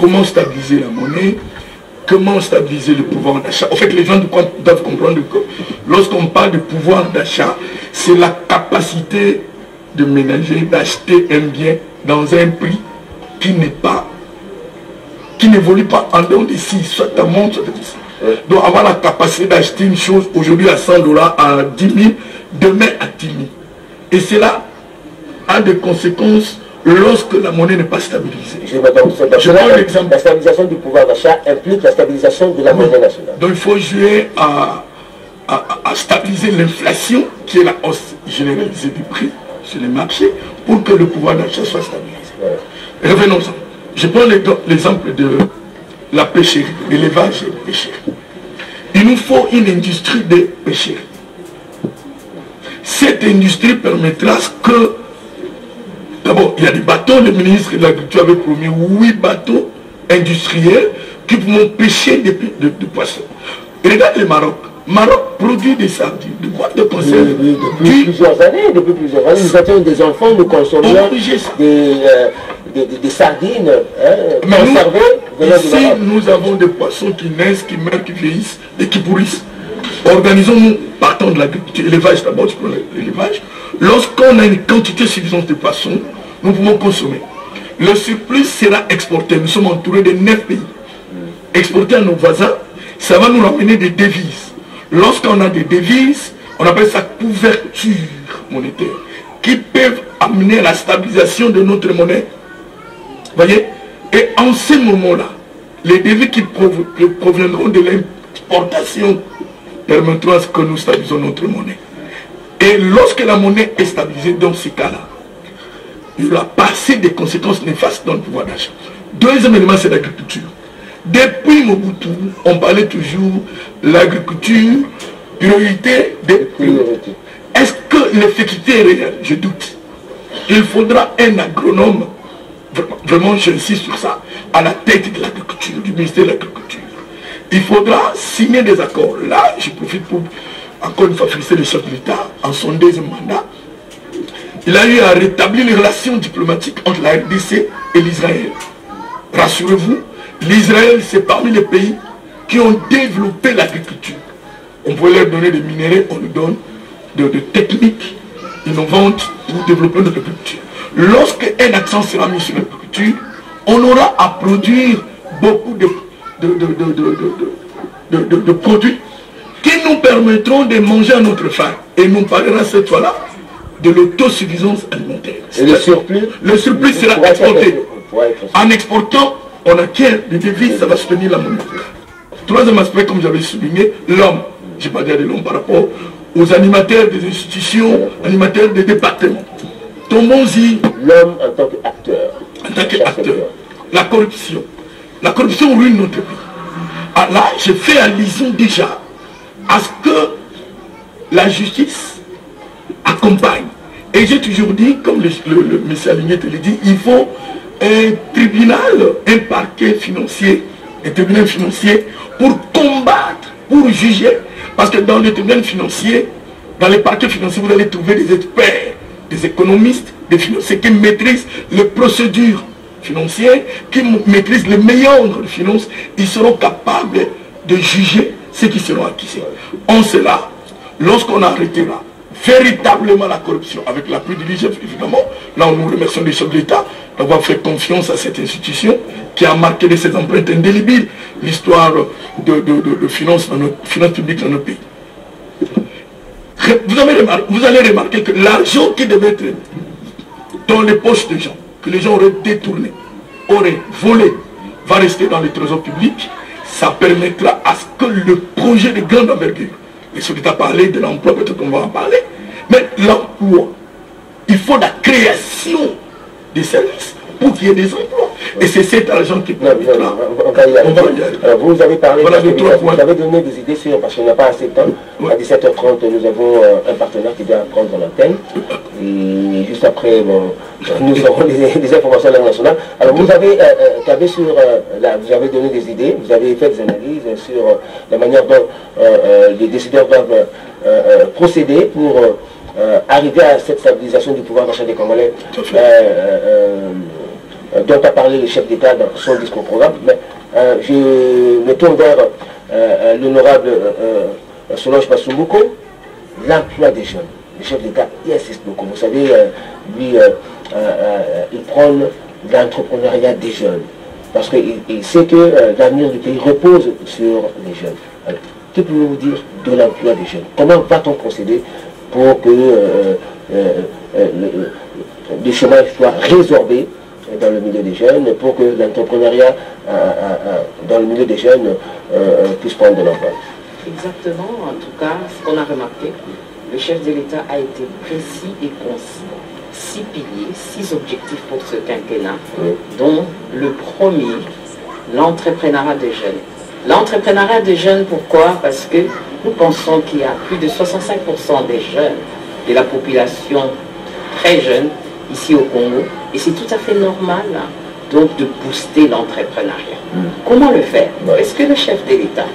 comment stabiliser la monnaie, comment stabiliser le pouvoir d'achat. En fait, les gens doivent comprendre que lorsqu'on parle de pouvoir d'achat, c'est la capacité de ménager, d'acheter un bien dans un prix qui n'évolue pas en dehors de 6, soit à monte, soit à 10. Donc avoir la capacité d'acheter une chose aujourd'hui à 100 $, à 10 000, demain à 10 000. Et cela a des conséquences lorsque la monnaie n'est pas stabilisée. Je prends l'exemple. La stabilisation du pouvoir d'achat implique la stabilisation de la monnaie nationale. Donc il faut jouer à stabiliser l'inflation, qui est la hausse généralisée du prix sur les marchés, pour que le pouvoir d'achat soit stabilisé. Ouais. Revenons-en. Je prends l'exemple de la pêcherie, l'élevage et la pêcherie. Il nous faut une industrie de pêcherie. Cette industrie permettra que, d'abord, il y a des bateaux, le ministre de l'Agriculture avait promis 8 bateaux industriels qui pourront pêcher des poissons. Et regarde le Maroc. Maroc produit des sardines, de boîtes de conserve. Depuis plusieurs années, nous étions des enfants, nous consommions des sardines conservées. Ici, nous avons des poissons qui naissent, qui meurent, qui vieillissent et qui pourrissent. Organisons-nous, partons de l'agriculture, l'élevage d'abord, tu prends l'élevage. Lorsqu'on a une quantité suffisante de poissons, nous pouvons consommer. Le surplus sera exporté. Nous sommes entourés de 9 pays. Exporté à nos voisins, ça va nous ramener des devises. Lorsqu'on a des devises, on appelle ça couverture monétaire, qui peuvent amener à la stabilisation de notre monnaie. Voyez? Et en ce moment-là, les devises qui proviendront de l'importation permettront à ce que nous stabilisons notre monnaie. Et lorsque la monnaie est stabilisée dans ces cas-là, il y aura passé des conséquences néfastes dans le pouvoir d'achat. Deuxième élément, c'est l'agriculture. Depuis Mobutu, on parlait toujours de l'agriculture, priorité des priorités. Est-ce que l'effectivité est réelle? Je doute. Il faudra un agronome, vraiment j'insiste sur ça, à la tête de l'agriculture, du ministère de l'Agriculture. Il faudra signer des accords. Là, je profite pour encore une fois féliciter le chef de l'État en son deuxième mandat. Il a eu à rétablir les relations diplomatiques entre la RDC et l'Israël. Rassurez-vous, l'Israël, c'est parmi les pays qui ont développé l'agriculture. On pouvait leur donner des minéraux, on leur donne des techniques innovantes pour développer notre agriculture. Lorsque un accent sera mis sur l'agriculture, on aura à produire beaucoup de produits qui nous permettront de manger à notre faim. Et nous parlerons cette fois-là de l'autosuffisance alimentaire. Et le surplus? Le surplus sera exporté. En exportant, on acquiert des devises, ça va soutenir la monnaie. Troisième aspect, comme j'avais souligné, l'homme. Je n'ai pas dit de l'homme par rapport aux animateurs des institutions, animateurs des départements. Tombons-y. L'homme en tant qu'acteur. En tant qu'acteur. La corruption. La corruption ruine notre pays. Ah, là, je fais allusion déjà à ce que la justice accompagne. Et j'ai toujours dit, comme le monsieur Aligné te l'a dit, il faut un tribunal, un parquet financier, un tribunal financier pour combattre, pour juger. Parce que dans le tribunal financier, dans les parquets financiers, vous allez trouver des experts, des économistes, des financiers qui maîtrisent les procédures financières, qui maîtrisent les meilleurs de finances. Ils seront capables de juger ceux qui seront accusés. En cela, lorsqu'on arrêtera véritablement la corruption, avec l'appui du chef, évidemment, là on nous remercie les chefs de l'État d'avoir fait confiance à cette institution qui a marqué de ses empreintes indélébiles l'histoire de finances publiques dans notre pays. Vous allez remarquer que l'argent qui devait être dans les poches des gens, que les gens auraient détourné, auraient volé, va rester dans les trésors publics. Ça permettra à ce que le projet de grande envergure, les soldats parlaient de l'emploi, peut-être qu'on va en parler, mais l'emploi, il faut la création des services pour qu'il y ait des emplois. Et c'est cet argent qui permettra. On va y arriver. Alors vous avez parlé, voilà vous avez donné des idées sur, parce qu'on n'a pas assez de temps. À 17h30, nous avons un partenaire qui vient prendre l'antenne. Et juste après, nous aurons des informations nationales. Alors vous avez tablé sur, vous avez donné des idées, vous avez fait des analyses sur la manière dont les décideurs doivent procéder pour arriver à cette stabilisation du pouvoir d'achat des Congolais. dont a parlé le chef d'État dans son discours programme, mais je me tourne vers l'honorable Solange Masumbuko, l'emploi des jeunes. Le chef d'État y insiste beaucoup. Vous savez, lui, il prône l'entrepreneuriat des jeunes, parce qu'il sait que l'avenir du pays repose sur les jeunes. Alors, que pouvez-vous dire de l'emploi des jeunes? Comment va-t-on procéder pour que le chômage soit résorbé dans le milieu des jeunes, pour que l'entrepreneuriat dans le milieu des jeunes puisse prendre de l'emploi? Exactement, en tout cas, ce qu'on a remarqué, le chef de l'État a été précis et concis. 6 piliers, 6 objectifs pour ce quinquennat, dont le premier, l'entrepreneuriat des jeunes. L'entrepreneuriat des jeunes, pourquoi? Parce que nous pensons qu'il y a plus de 65% des jeunes, de la population très jeune, ici au Congo, et c'est tout à fait normal, donc, de booster l'entrepreneuriat. Comment le faire? Est-ce que le chef de l'État,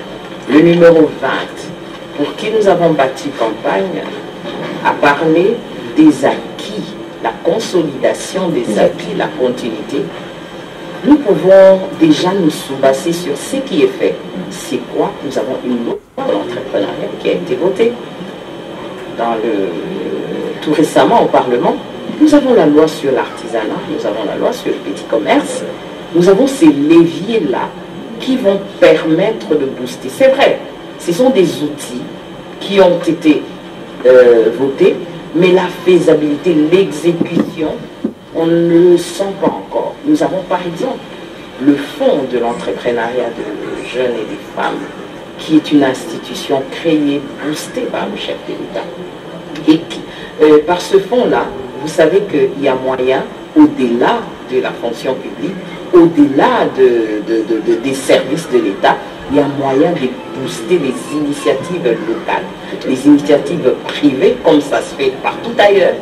le numéro 20, pour qui nous avons bâti campagne, a parlé des acquis, la consolidation des acquis, la continuité? Nous pouvons déjà nous sous-basser sur ce qui est fait. C'est quoi? Nous avons une loi de l'entrepreneuriat qui a été votée tout récemment au Parlement. Nous avons la loi sur l'artisanat, nous avons la loi sur le petit commerce. Nous avons ces leviers-là qui vont permettre de booster. C'est vrai, ce sont des outils qui ont été votés, mais la faisabilité, l'exécution, on ne le sent pas encore. Nous avons par exemple le fonds de l'entrepreneuriat de jeunes et des femmes, qui est une institution créée, boostée par le chef de l'État. Et qui, par ce fonds-là, vous savez qu'il y a moyen, au-delà de la fonction publique, au-delà des services de l'État, il y a moyen de booster les initiatives locales, les initiatives privées, comme ça se fait partout ailleurs.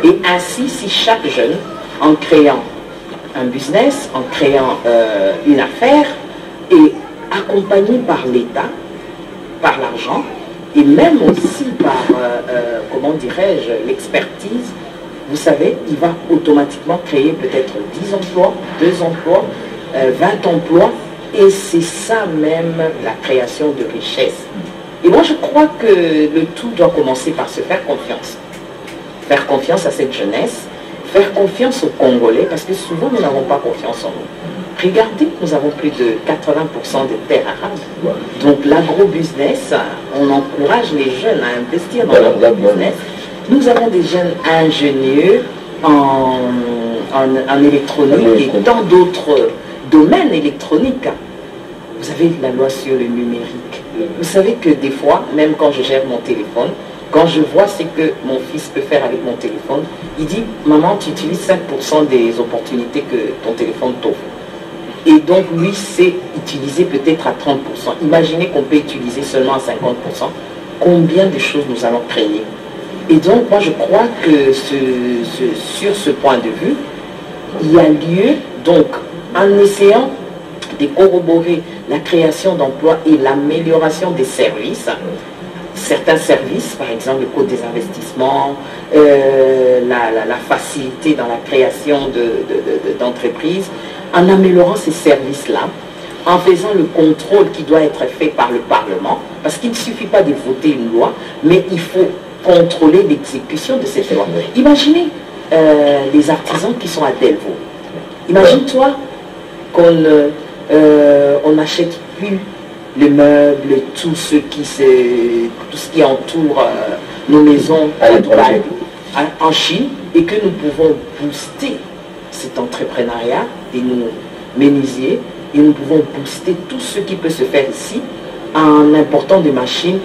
Et ainsi, si chaque jeune, en créant un business, en créant une affaire, et accompagné par l'État, par l'argent, et même aussi par, comment dirais-je, l'expertise, vous savez, il va automatiquement créer peut-être 10 emplois, 2 emplois, 20 emplois, et c'est ça même la création de richesse. Et moi je crois que le tout doit commencer par se faire confiance. Faire confiance à cette jeunesse, faire confiance aux Congolais, parce que souvent nous n'avons pas confiance en nous. Regardez, nous avons plus de 80% de terres arables. Donc l'agro-business, on encourage les jeunes à investir dans l'agro-business. Nous avons des jeunes ingénieux en électronique et tant d'autres domaines électroniques. Vous avez la loi sur le numérique. Vous savez que des fois, même quand je gère mon téléphone, quand je vois ce que mon fils peut faire avec mon téléphone, il dit « Maman, tu utilises 5% des opportunités que ton téléphone t'offre. » Et donc, lui, c'est utilisé peut-être à 30%. Imaginez qu'on peut utiliser seulement à 50%. Combien de choses nous allons créer? Et donc, moi, je crois que sur ce point de vue, il y a lieu, donc, en essayant de corroborer la création d'emplois et l'amélioration des services, certains services, par exemple le code des investissements, la facilité dans la création d'entreprises, en améliorant ces services-là, en faisant le contrôle qui doit être fait par le Parlement, parce qu'il ne suffit pas de voter une loi, mais il faut contrôler l'exécution de cette loi. Imaginez les artisans qui sont à Delvaux. Imagine-toi qu'on n'achète plus les meubles, tout ce qui entoure nos maisons à Dubaï, en Chine, et que nous pouvons booster cet entrepreneuriat et nos menuisiers, et nous pouvons booster tout ce qui peut se faire ici en important des machines.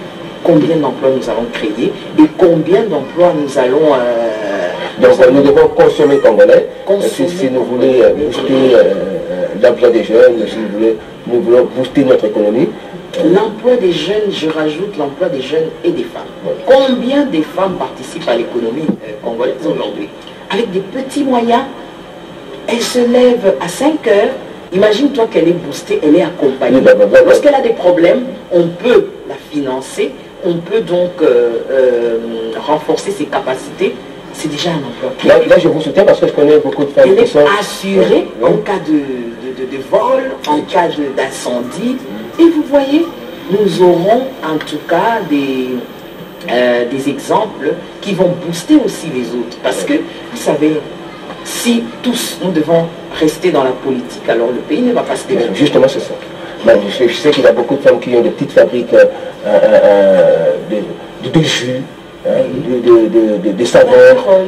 Combien d'emplois nous allons créer et combien d'emplois nous allons... Donc nous devons consommer congolais si nous voulons booster l'emploi des jeunes, si nous voulons booster notre économie. L'emploi des jeunes, je rajoute l'emploi des jeunes et des femmes. Combien de femmes participent à l'économie congolaise aujourd'hui? Avec des petits moyens, elles se lèvent à 5 heures. Imagine-toi qu'elle est boostée, elle est accompagnée. Lorsqu'elle a des problèmes, on peut la financer, on peut donc renforcer ses capacités c'est déjà un emploi. Là, je vous soutiens parce que je connais beaucoup de femmes qui sont assurées en cas de vol, en cas d'incendie. Et vous voyez, nous aurons en tout cas des exemples qui vont booster aussi les autres. Parce que, vous savez, si tous nous devons rester dans la politique, alors le pays ne va pas se développer. Justement, c'est ça. Ben, je sais qu'il y a beaucoup de femmes qui ont des petites fabriques de jus, de savons,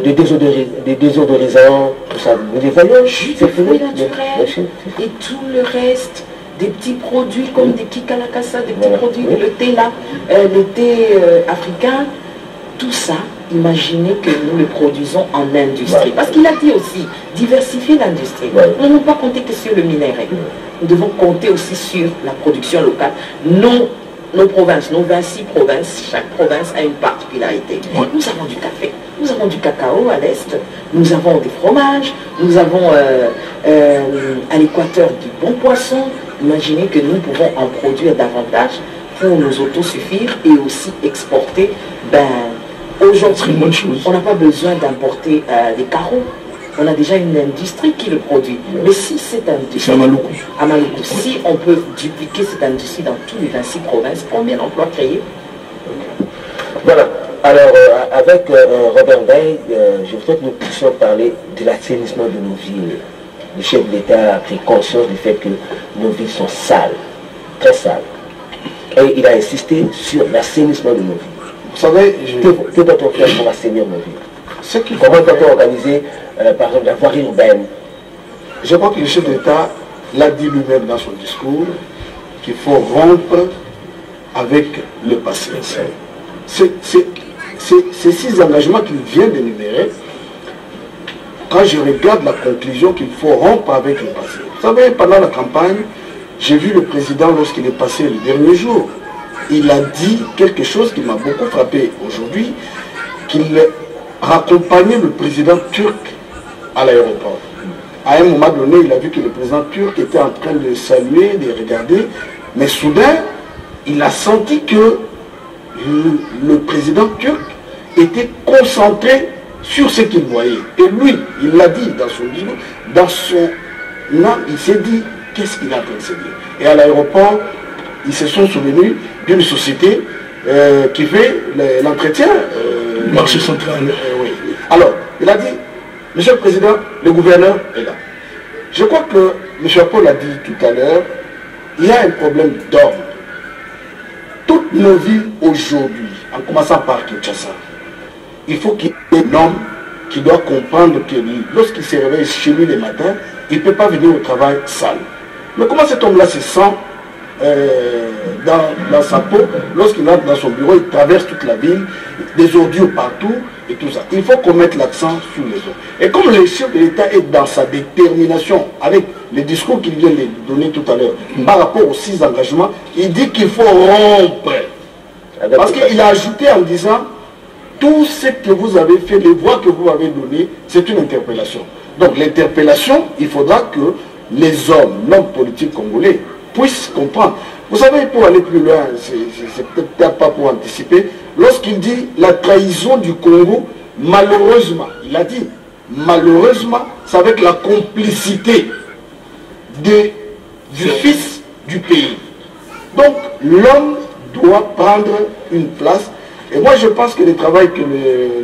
de désodorisants, tout ça. Vous les voyez? C'est fruits naturels et tout le reste. Des petits produits comme des kikalakasa, des petits produits, le thé là, le thé africain, tout ça, imaginez que nous le produisons en industrie. Parce qu'il a dit aussi, diversifier l'industrie. Nous ne pouvons pas compter que sur le minerai. Nous devons compter aussi sur la production locale. Nos provinces, nos 26 provinces, chaque province a une particularité. Nous avons du café, nous avons du cacao à l'est, nous avons des fromages, nous avons à l'équateur du bon poisson. Imaginez que nous pouvons en produire davantage pour nous autosuffire et aussi exporter. Aujourd'hui, on n'a pas besoin d'importer des carreaux. On a déjà une industrie qui le produit. Mais si cette industrie, à Maluku, si on peut dupliquer cette industrie dans tous les 26 provinces, combien d'emplois créés? Voilà. Alors, avec Robert Ndeye, je voudrais que nous puissions parler de l'assainissement de nos villes. Le chef de l'État a pris conscience du fait que nos villes sont sales, très sales. Et il a insisté sur l'assainissement de nos villes. Vous savez, que doit-on faire pour assainir nos villes? Comment doit-on organiser, par exemple, la voirie urbaine? Je crois que le chef de l'État l'a dit lui-même dans son discours, qu'il faut rompre avec le passé. Ces 6 engagements qu'il vient d'énumérer, quand je regarde la conclusion qu'il faut rompre avec le passé. Vous savez, pendant la campagne, j'ai vu le président lorsqu'il est passé le dernier jour. Il a dit quelque chose qui m'a beaucoup frappé aujourd'hui, qu'il raccompagnait le président turc à l'aéroport. À un moment donné, il a vu que le président turc était en train de saluer, de regarder, mais soudain, il a senti que le président turc était concentré sur ce qu'il voyait. Et lui, il l'a dit dans son discours, dans son âme, il s'est dit, qu'est-ce qu'il est en train de se dire? Et à l'aéroport, ils se sont souvenus d'une société qui fait l'entretien du marché central. Oui. Alors, il a dit, Monsieur le Président, le gouverneur est là. Je crois que M. Paul a dit tout à l'heure, il y a un problème d'ordre. Toutes nos villes aujourd'hui, en commençant par Kinshasa, il faut qu'il y ait un homme qui doit comprendre que lorsqu'il se réveille chez lui le matin, il ne peut pas venir au travail sale. Mais comment cet homme-là se sent dans sa peau, lorsqu'il entre dans son bureau, il traverse toute la ville, des ordures partout et tout ça. Il faut qu'on mette l'accent sur les autres. Et comme le chef de l'État est dans sa détermination, avec les discours qu'il vient de donner tout à l'heure, par rapport aux 6 engagements, il dit qu'il faut rompre. Parce qu'il a ajouté en disant, tout ce que vous avez fait, les voix que vous avez données, c'est une interpellation. Donc l'interpellation, il faudra que les hommes, l'homme politique congolais, puissent comprendre. Vous savez, pour aller plus loin, c'est peut-être pas pour anticiper, lorsqu'il dit la trahison du Congo, malheureusement, il a dit, malheureusement, c'est avec la complicité du fils du pays. Donc l'homme doit prendre une place. Et moi je pense que le travail que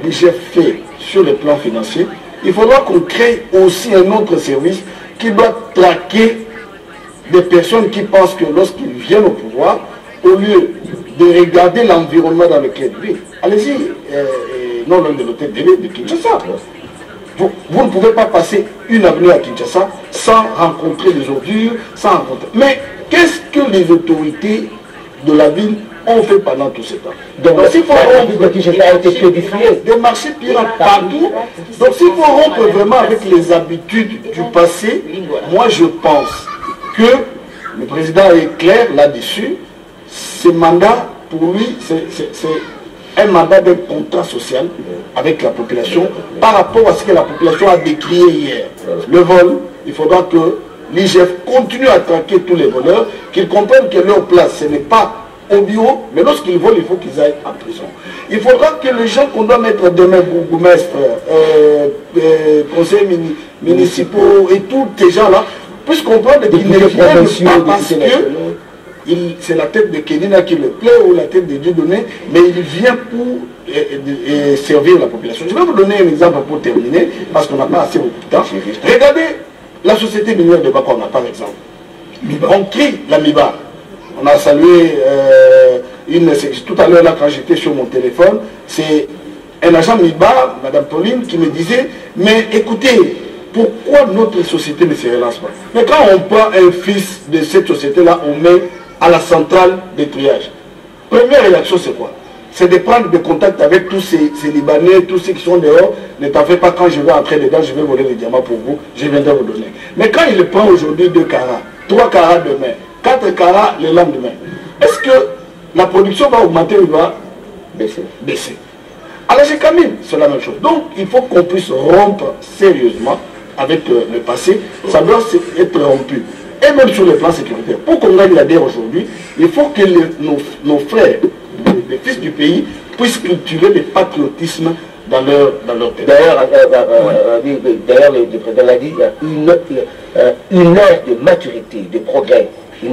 l'IGF fait sur le plan financier, il faudra qu'on crée aussi un autre service qui doit traquer des personnes qui pensent que lorsqu'ils viennent au pouvoir, au lieu de regarder l'environnement dans lequel ils vivent, allez-y, non loin de l'hôtel de ville de Kinshasa. Vous ne pouvez pas passer une avenue à Kinshasa sans rencontrer des ordures, sans rencontrer. Mais qu'est-ce que les autorités de la ville ont fait pendant tout ce temps? Donc s'il faut rompre des marchés pirates partout, donc s'il faut rompre vraiment avec les habitudes du passé, moi je pense que le président est clair là-dessus. Ce mandat, pour lui, c'est un mandat d'un contrat social avec la population par rapport à ce que la population a décrié hier. Le vol, il faudra que l'IGF continue à traquer tous les voleurs, qu'ils comprennent que leur place, ce n'est pas au bureau, mais lorsqu'ils volent, il faut qu'ils aillent en prison. Il faudra que les gens qu'on doit mettre demain, bourgmestres, conseils municipaux et tous ces gens-là, puissent comprendre qu'ils ne viennent pas parce que c'est la tête de Kenina qui le plaît ou la tête de Dieudonné, mais il vient pour servir la population. Je vais vous donner un exemple pour terminer, parce qu'on n'a pas assez beaucoup de temps. Regardez la société minière de Bakona, par exemple. On crie la MIBA. On a salué tout à l'heure là quand j'étais sur mon téléphone, c'est un agent MIBA, Madame Pauline, qui me disait, mais écoutez, pourquoi notre société ne se relance pas? Mais quand on prend un fils de cette société-là, on met à la centrale de triage. Première réaction, c'est quoi? C'est de prendre des contacts avec tous ces Libanais, tous ceux qui sont dehors. Ne t'en fais pas, quand je vais entrer dedans, je vais voler les diamants pour vous, je viendrai vous donner. Mais quand il prend aujourd'hui 2 carats, 3 carats demain, 4 carats le lendemain, est-ce que la production va augmenter ou va baisser? Alors c'est quand même, c'est la même chose. Donc il faut qu'on puisse rompre sérieusement avec le passé. Ça doit être rompu. Et même sur le plan sécuritaire. Pour qu'on gagne la guerre aujourd'hui, il faut que nos frères, les fils du pays, puissent cultiver le patriotisme dans leur pays. D'ailleurs, le président l'a dit, il y a une ère de maturité, de progrès. Nous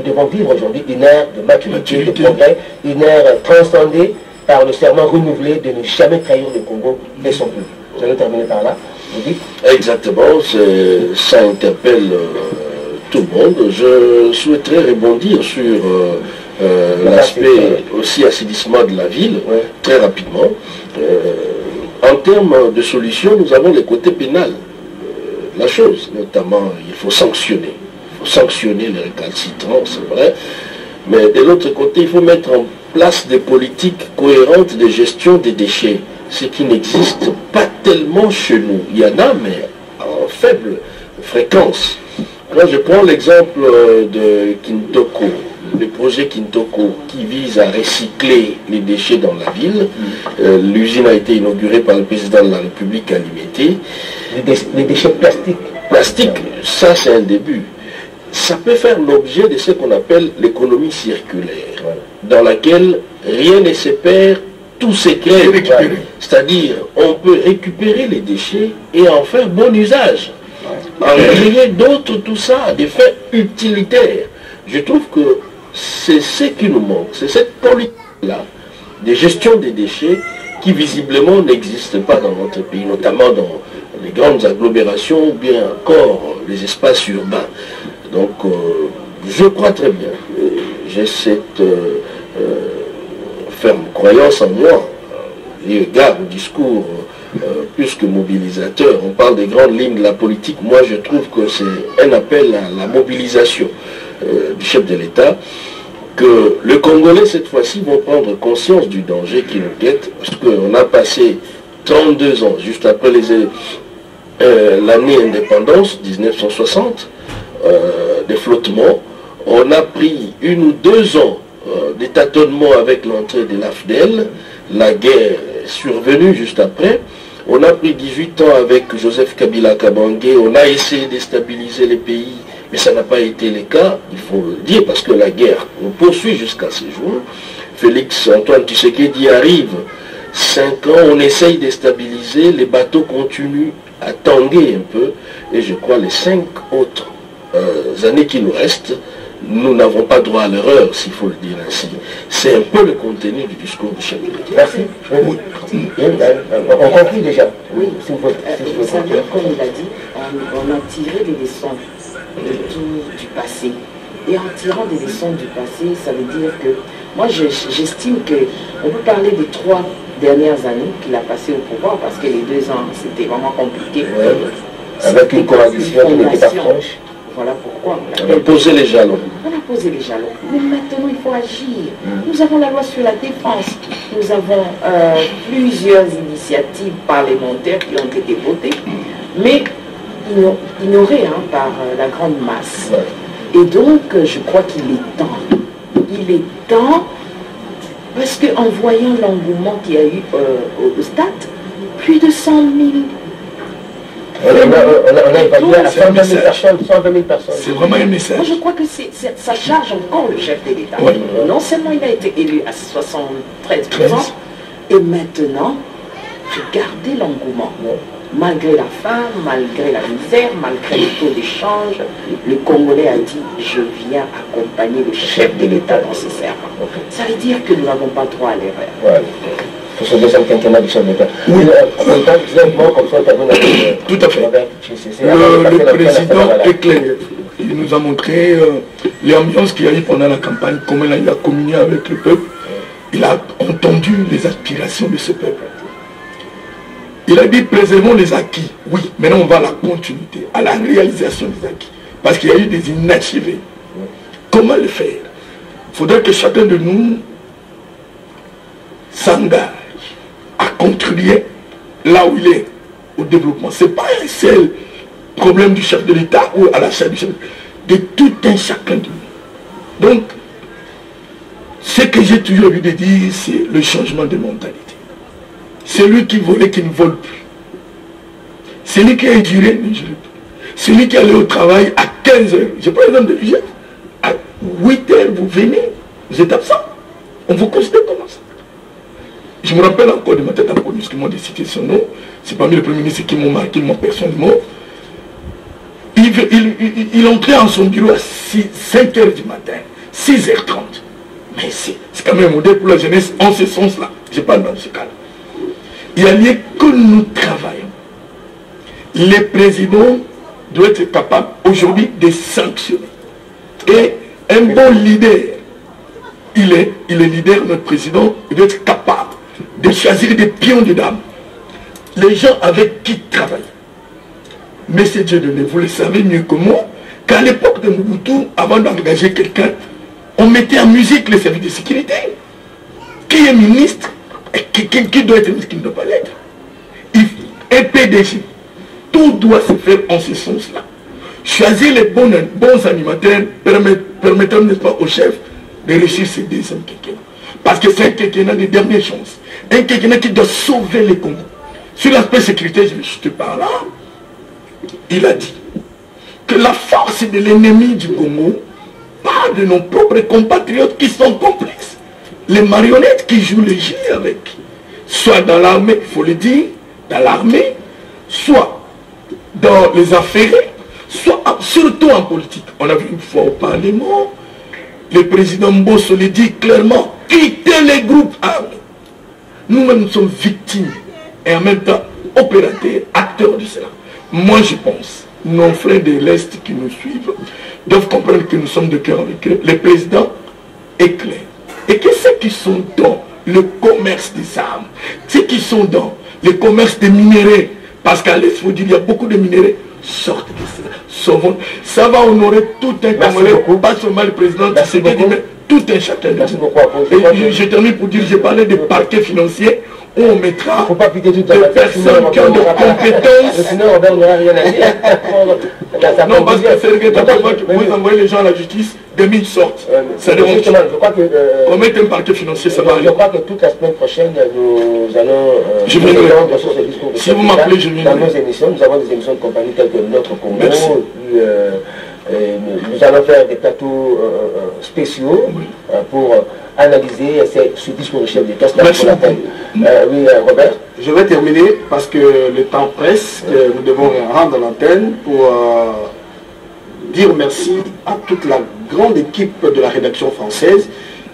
devons vivre aujourd'hui une ère de maturité, de progrès, une ère transcendée par le serment renouvelé de ne jamais trahir le Congo et son peuple. Je vais terminer par là. Exactement, ça interpelle tout le monde. Je souhaiterais rebondir sur l'aspect aussi assainissement de la ville, très rapidement. En termes de solutions, nous avons les côtés pénals. La chose, notamment, il faut sanctionner. Il faut sanctionner les récalcitrants, c'est vrai. Mais de l'autre côté, il faut mettre en place des politiques cohérentes de gestion des déchets, ce qui n'existe pas tellement chez nous. Il y en a, mais en faible fréquence. Là, je prends l'exemple de Kintoko, le projet Kintoko, qui vise à recycler les déchets dans la ville. L'usine a été inaugurée par le président de la République à Limité. Les déchets plastiques. Plastique, ça c'est un début. Ça peut faire l'objet de ce qu'on appelle l'économie circulaire, dans laquelle rien ne se perd, tout se crée. C'est-à-dire, on peut récupérer les déchets et en faire bon usage. En créer d'autres, tout ça, à des fins utilitaires. Je trouve que c'est ce qui nous manque, c'est cette politique-là de gestion des déchets qui visiblement n'existe pas dans notre pays, notamment dans les grandes agglomérations ou bien encore les espaces urbains. Donc, je crois très bien, j'ai cette ferme croyance en moi, et égard au discours plus que mobilisateur. On parle des grandes lignes de la politique. Moi, je trouve que c'est un appel à la mobilisation du chef de l'État, que les Congolais, cette fois-ci, vont prendre conscience du danger qui nous guette, parce qu'on a passé 32 ans, juste après l'année indépendance, 1960, des flottements. On a pris 1 ou 2 ans de tâtonnement avec l'entrée de l'AFDEL. La guerre est survenue juste après. On a pris 18 ans avec Joseph Kabila Kabange. On a essayé de stabiliser les pays, mais ça n'a pas été le cas, il faut le dire, parce que la guerre nous poursuit jusqu'à ce jour. Félix Antoine Tshisekedi arrive, 5 ans, on essaye de stabiliser, les bateaux continuent à tanguer un peu, et je crois les 5 autres années qui nous restent, nous n'avons pas droit à l'erreur, s'il faut le dire ainsi. C'est un peu le contenu du discours du chef de l'État. Merci. On conclut déjà. Oui, vous savez, comme il a dit, on a tiré des leçons de tout du passé. Et en tirant des leçons du passé, ça veut dire que, moi j'estime qu'on peut parler des 3 dernières années qu'il a passé au pouvoir, parce que les 2 ans, c'était vraiment compliqué. Ouais. Avec une coalition qui n'était pas proche. Voilà pourquoi. On a posé les jalons. On a posé les jalons. Mais maintenant, il faut agir. Nous avons la loi sur la défense. Nous avons plusieurs initiatives parlementaires qui ont été votées, mais ignorées par la grande masse. Et donc, je crois qu'il est temps. Il est temps, parce qu'en voyant l'engouement qu'il y a eu au stade, plus de 100 000 On a évalué à 120 000 personnes, 120 000 personnes. C'est vraiment un message. Moi, je crois que ça charge encore le chef de l'État. Ouais. Non seulement il a été élu à 73 ans, et maintenant, regardez l'engouement. Ouais. Malgré la faim, malgré la misère, malgré le taux d'échange, le Congolais a dit « Je viens accompagner le chef de l'État dans ses serments ». Ça veut dire que nous n'avons pas droit à l'erreur. Ouais. Pour ce deuxième quinquennat du chef d'État. Oui. Tout à fait. Le président est clair. Il nous a montré l'ambiance qu'il y a eu pendant la campagne, comment il a communié avec le peuple. Il a entendu les aspirations de ce peuple. Il a dit préservons les acquis. Oui, maintenant on va à la continuité, à la réalisation des acquis. Parce qu'il y a eu des inachevés. Comment le faire? Il faudrait que chacun de nous s'engage à contribuer là où il est au développement. Ce n'est pas un seul problème du chef de l'État ou à la chef du chef de tout un chacun de nous. Donc, ce que j'ai toujours envie de dire, c'est le changement de mentalité. Celui qui volait, qui ne vole plus. Celui qui a duré, ne jure plus. Celui qui allait au travail à 15 h. Je prends l'exemple de l'UGF. À 8 h, vous venez, vous êtes absent. On vous considère comment ça. Je me rappelle encore de ma tête à police qui m'ont décidé son nom. C'est parmi les premiers ministres qui m'ont marqué, moi personnellement. Il entrait en son bureau à 5 h du matin, 6 h 30. Mais c'est quand même un modèle pour la jeunesse en ce sens-là. Je parle dans ce cas-là. Il y a lieu que nous travaillons. Les présidents doivent être capables aujourd'hui de sanctionner. Et un bon leader, il est leader, notre président, il doit être capable de choisir des pions de dames. Les gens avec qui travailler. Mais c'est Dieu donné, vous le savez mieux que moi, qu'à l'époque de Mobutu, avant d'engager quelqu'un, on mettait en musique les services de sécurité. Qui est ministre et qui doit être ministre, qui ne doit pas l'être. Un PDG, tout doit se faire en ce sens-là. Choisir les bons animateurs permettant, n'est-ce pas, au chef de réussir ces deuxièmes quinquennats. Parce que c'est un quinquennat de dernière chance. Un quinquennat qui doit sauver les Congos. Sur l'aspect sécurité, je te parle là, il a dit que la force de l'ennemi du Congo part de nos propres compatriotes qui sont complices. Les marionnettes qui jouent le jeu avec, soit dans l'armée, il faut le dire, dans l'armée, soit dans les affaires, soit surtout en politique. On a vu une fois au Parlement, le président Mbosso le dit clairement, quittez les groupes armés. Nous-mêmes nous sommes victimes et en même temps opérateurs, acteurs de cela. Moi je pense, nos frères de l'Est qui nous suivent doivent comprendre que nous sommes de cœur avec eux. Le président est clair. Et que ceux qui sont dans le commerce des armes, ceux qui sont dans le commerce des minéraux, parce qu'à l'Est, il faut dire, il y a beaucoup de minéraux, sortent de cela. Sauvons. Ça va honorer tout un Congolais, pas seulement le président, mais tout un chacun de nous. Et je termine pour dire, j'ai parlé de parquet financier, où on mettra des personnes qui ont des compétences. Non, parce que c'est regrettable que vous envoyez les gens à la justice, des mines sortent. Ça dérange. On met un parquet financier, ça va aller. Je crois que toute la semaine prochaine, nous allons... Je viendrai. Si vous m'appelez, je viendrai. Dans nos émissions, nous avons des émissions de compagnie telles que Notre Congo. Nous allons faire des plateaux spéciaux pour analyser ce discours du chef d'État. Oui, Robert. Je vais terminer parce que le temps presse, que nous devons rendre l'antenne pour dire merci à toute la grande équipe de la rédaction française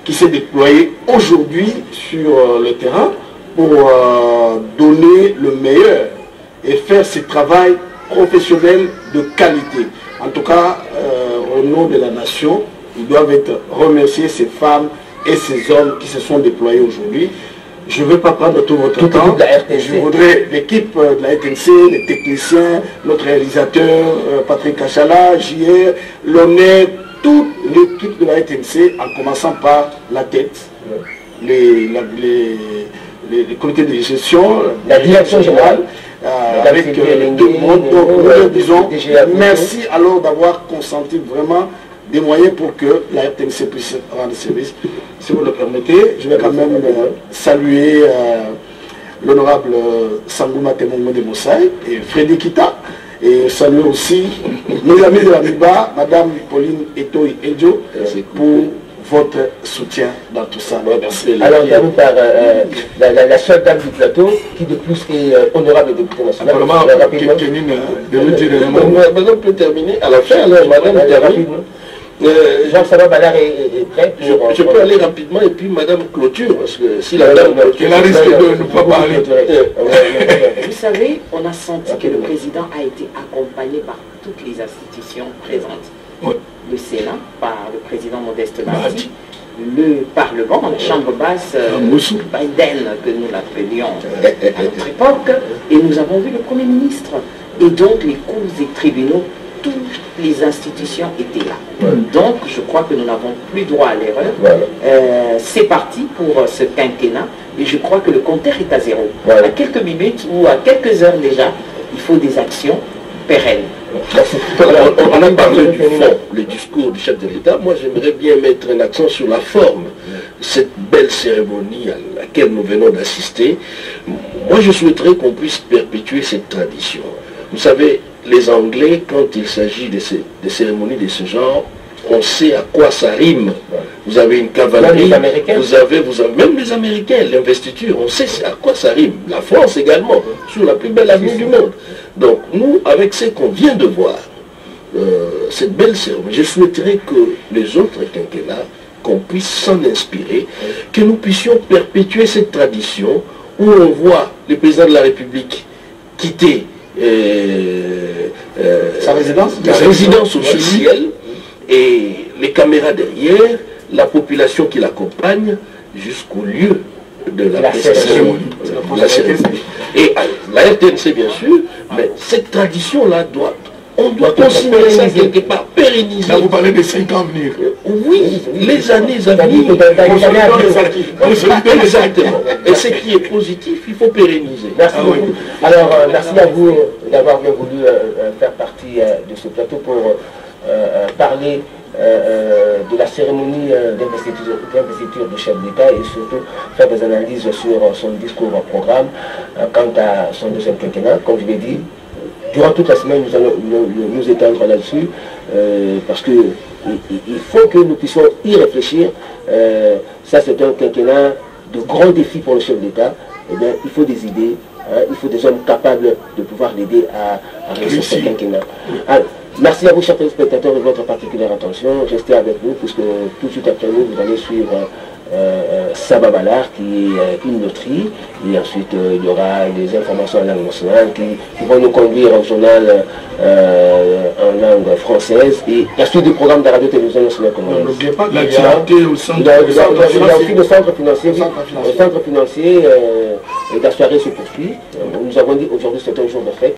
qui s'est déployée aujourd'hui sur le terrain pour donner le meilleur et faire ce travail professionnel de qualité. En tout cas, au nom de la nation, ils doivent être remerciés, ces femmes et ces hommes qui se sont déployés aujourd'hui. Je ne veux pas prendre tout votre temps. Je voudrais l'équipe de la RTNC, les techniciens, notre réalisateur Patrick Kachala, JR, l'honneur, toute l'équipe de la RTNC, en commençant par la tête, les comités de gestion, la direction générale, avec deux mondes. Nous disons merci alors d'avoir consenti vraiment des moyens pour que la RTNC puisse rendre service. Si vous le permettez, je vais quand même saluer l'honorable Sangouma Temongo de Moussaï et Frédéric Kita. Et saluer aussi mes amis de la MIBA, Madame Pauline Etoy Edjo, pour votre soutien dans tout ça. Alors, termine par la seule dame du plateau, qui de plus est honorable député national. Madame peut terminer à la fin, alors Madame termine. Jean-Saba Ballard est prêt pour... Je peux aller rapidement et puis Madame clôture, parce que si la dame... Elle a risqué de ne pas parler. Vous savez, on a senti que le président a été accompagné par toutes les institutions présentes. Oui. Le Sénat, par le président Modeste Badi, le Parlement, la Chambre basse, Biden, que nous l'appelions à notre époque, et nous avons vu le Premier ministre. Et donc les cours et tribunaux, toutes les institutions étaient là. Donc je crois que nous n'avons plus droit à l'erreur. C'est parti pour ce quinquennat et je crois que le compteur est à zéro. À quelques minutes ou à quelques heures déjà, il faut des actions pérennes. On a parlé du fond, le discours du chef de l'État. Moi j'aimerais bien mettre un accent sur la forme. Cette belle cérémonie à laquelle nous venons d'assister, moi je souhaiterais qu'on puisse perpétuer cette tradition. Vous savez, les Anglais, quand il s'agit de cérémonies de ce genre, on sait à quoi ça rime. Vous avez une cavalerie, vous avez même les Américains, l'investiture, on sait à quoi ça rime. La France également, sur la plus belle avenue du monde. Donc nous, avec ce qu'on vient de voir, cette belle cérémonie, je souhaiterais que les autres quinquennats, qu'on puisse s'en inspirer, que nous puissions perpétuer cette tradition où on voit le président de la République quitter sa résidence officielle et les caméras derrière, la population qui l'accompagne jusqu'au lieu de la prestation. Et la RTNC bien sûr, mais cette tradition-là on doit considérer ça quelque part, pérenniser. Là, vous parlez des 5 ans à venir. Oui, les années à venir. Exactement. Et ce qui est positif, il faut pérenniser. Merci beaucoup. Alors, merci à vous d'avoir bien voulu faire partie de ce plateau pour parler de la cérémonie d'investiture du chef d'État et surtout faire des analyses sur son discours au programme quant à son deuxième quinquennat. Comme je l'ai dit, durant toute la semaine, nous allons nous étendre là-dessus parce qu'il faut que nous puissions y réfléchir. Ça, c'est un quinquennat de grands défis pour le chef d'État. Eh bien, il faut des idées, il faut des hommes capables de pouvoir l'aider à réussir ce quinquennat. Alors, merci à vous, chers téléspectateurs, de votre particulière attention. Restez avec nous, puisque tout de suite après nous, vous allez suivre Saba Ballard, qui est une loterie. Et ensuite, il y aura des informations en langue nationale qui vont nous conduire au journal en langue française. Et la suite du programme de la radio-télévision nationale congolaise. N'oubliez pas l'activité au centre. Il y a aussi le centre financier. Le centre financier, la soirée se poursuit. Nous avons dit aujourd'hui c'est un jour de fête.